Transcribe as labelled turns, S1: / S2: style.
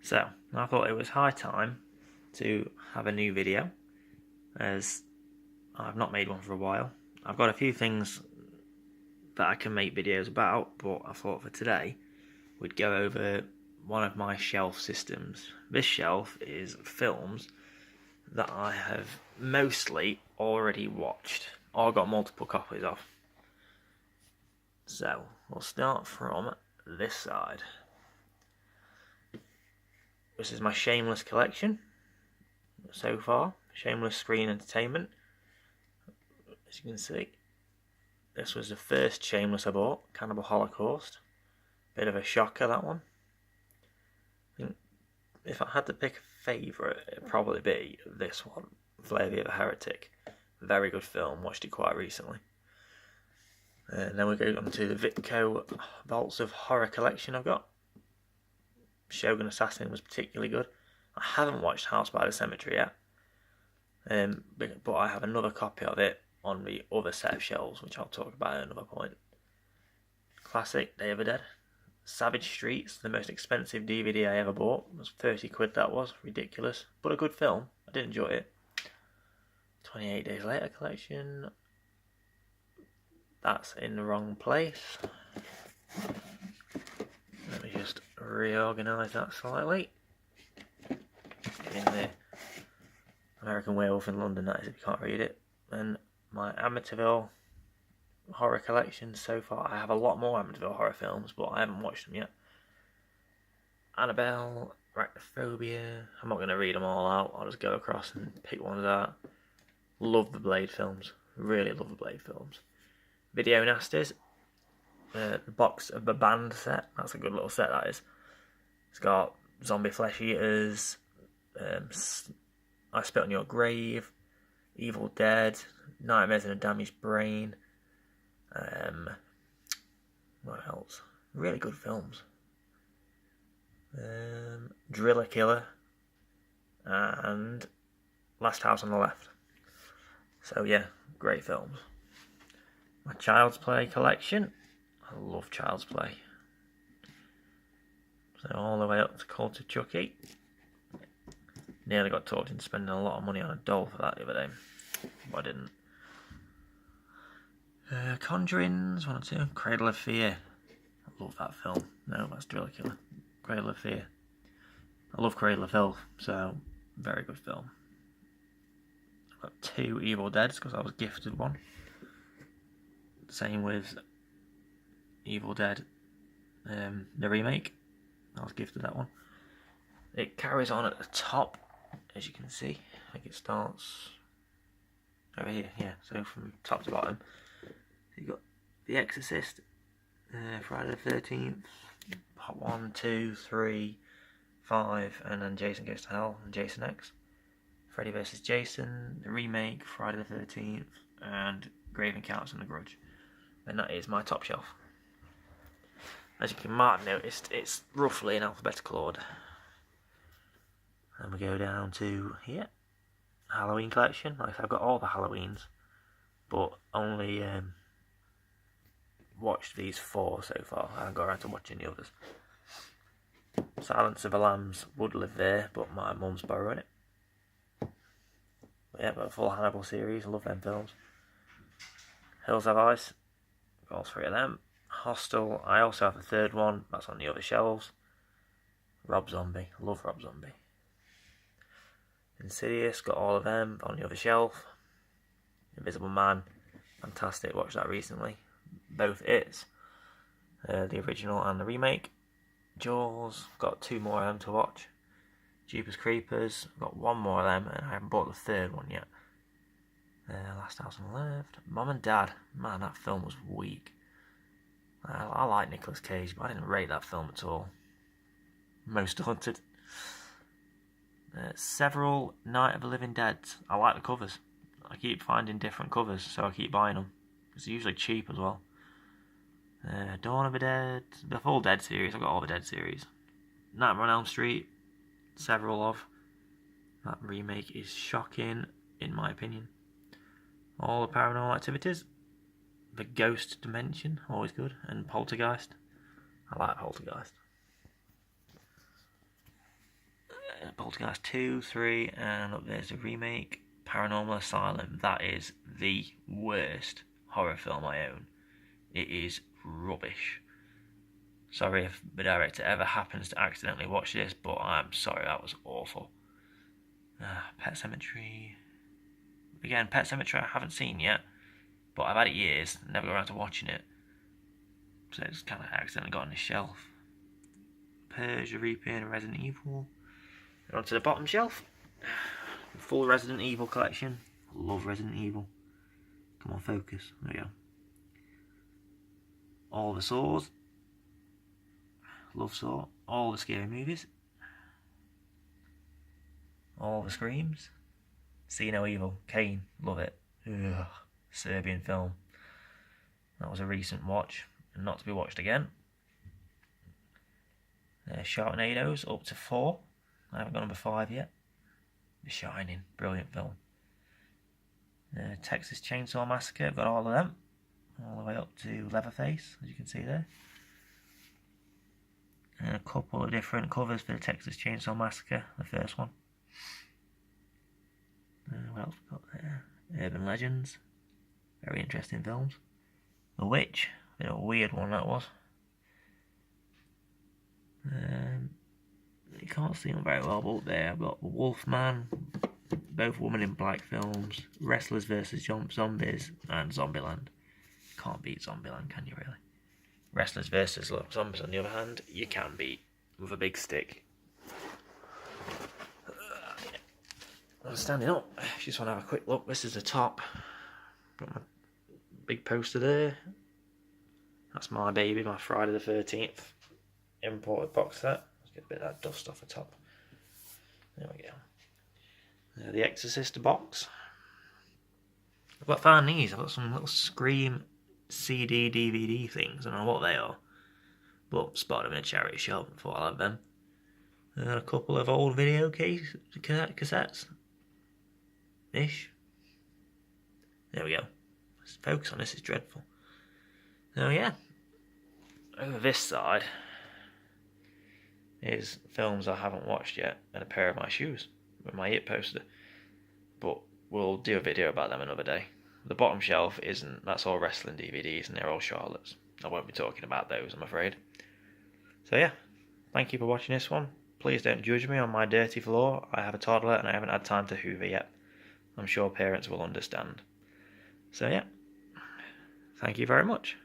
S1: So, I thought it was high time to have a new video, as I've not made one for a while. I've got a few things that I can make videos about, but I thought for today we'd go over one of my shelf systems. This shelf is films that I have mostly already watched or got multiple copies of. So, we'll start from this side. This is my Shameless collection so far. Shameless Screen Entertainment. As you can see, this was the first Shameless I bought, Cannibal Holocaust. Bit of a shocker, that one. I think if I had to pick a favourite, it'd probably be this one, Flavia the Heretic. Very good film, watched it quite recently. And then we go on to the Vitco Vaults of Horror collection I've got. Shogun Assassin was particularly good. I haven't watched House by the Cemetery yet, but I have another copy of it on the other set of shelves, which I'll talk about at another point. Classic Day of the Dead. Savage Streets, the most expensive DVD I ever bought. It was 30 quid, that was. Ridiculous. But a good film. I did enjoy it. 28 Days Later collection. That's in the wrong place. Let me just reorganise that slightly. In the American Werewolf in London, that is, if you can't read it. And my Amityville horror collection so far. I have a lot more Amityville horror films, but I haven't watched them yet. Annabelle, Arachnophobia. I'm not going to read them all out. I'll just go across and pick ones out. Love the Blade films. Really love the Blade films. Video Nasties. The box of the band set. That's a good little set, that is. It's got Zombie Flesh Eaters, I Spit on Your Grave, Evil Dead, Nightmares in a Damaged Brain. What else? Really good films. Driller Killer and Last House on the Left. So yeah, great films. My Child's Play collection. I love Child's Play. So all the way up to Cult of Chucky. Nearly got talked into spending a lot of money on a doll for that the other day, but I didn't. Conjurings, 1 or 2. Cradle of Fear. I love that film. No, that's Driller Killer. Cradle of Fear. I love Cradle of Filth, so very good film. I've got 2 Evil Deads because I was gifted one. Same with Evil Dead, the remake. I was gifted that one. It carries on at the top, as you can see. I think it starts over here, yeah. So from top to bottom, you've got The Exorcist, Friday the 13th, Part 1, 2, 3, 5, and then Jason Goes to Hell and Jason X. Freddy vs. Jason, the remake, Friday the 13th, and Grave Encounters and The Grudge. And that is my top shelf. As you might have noticed, it's roughly in alphabetical order. And we go down to here, Halloween collection. Like I said, I've got all the Halloweens, but only watched these 4 so far. I haven't got around to watching the others. Silence of the Lambs would live there, but my mum's borrowing it. But yeah, but a full Hannibal series. I love them films. Hills Have Ice. Got all 3 of them. Hostel. I also have a 3rd one. That's on the other shelves. Rob Zombie. I love Rob Zombie. Insidious. Got all of them on the other shelf. Invisible Man. Fantastic. Watched that recently. Both It's. The original and the remake. Jaws. Got 2 more of them to watch. Jeepers Creepers. Got 1 more of them, and I haven't bought the 3rd one yet. Last House on the Left. Mum and Dad. Man, that film was weak. I like Nicolas Cage, but I didn't rate that film at all. Most Haunted. Several Night of the Living Dead. I like the covers. I keep finding different covers, so I keep buying them. It's usually cheap as well. Dawn of the Dead. The full Dead series. I've got all the Dead series. Nightmare on Elm Street. Several of. That remake is shocking, in my opinion. All the Paranormal Activities. The Ghost Dimension, always good. And Poltergeist. I like Poltergeist. Poltergeist 2, 3, and up there's a remake, Paranormal Asylum. That is the worst horror film I own. It is rubbish. Sorry if the director ever happens to accidentally watch this, but I'm sorry, that was awful. Pet Sematary. Again, Pet Sematary I haven't seen yet, but I've had it years, never got around to watching it. So it's kind of accidentally got on the shelf. Purge, The Reaper, and Resident Evil. Onto the bottom shelf. Full Resident Evil collection. Love Resident Evil. Come on, focus. There we go. All the Saws. Love Saw. All the scary movies. All the Screams. See No Evil. Kane. Love it. Ugh. Serbian film. That was a recent watch, and not to be watched again. Sharknadoes up to 4. I haven't got number 5 yet. The Shining. Brilliant film. Texas Chainsaw Massacre. I've got all of them. All the way up to Leatherface, as you can see there. And a couple of different covers for the Texas Chainsaw Massacre, the first one. What else we got there? Urban Legends. Very interesting films. The Witch. A bit of a weird one that was. You can't see them very well, but there I've got The Wolfman. Both Woman in Black films. Wrestlers vs. Zombies. And Zombieland. Can't beat Zombieland, can you really? Wrestlers vs. Zombies, on the other hand, you can beat with a big stick. I'm standing up. Just want to have a quick look. This is the top. Got my big poster there. That's my baby, my Friday the 13th imported box set. Let's get a bit of that dust off the top. There we go. The Exorcist box. I've got found these. I've got some little Scream CD, DVD things. I don't know what they are, but spotted them in a charity shop and thought I'll have them. And a couple of old video cassettes. Ish. There we go. Let's focus on this, is dreadful. So yeah. Over this side is films I haven't watched yet and a pair of my shoes with my It poster. But we'll do a video about them another day. The bottom shelf isn't, that's all wrestling DVDs and they're all Charlotte's. I won't be talking about those, I'm afraid. So yeah, thank you for watching this one. Please don't judge me on my dirty floor. I have a toddler and I haven't had time to hoover yet. I'm sure parents will understand. So yeah, thank you very much.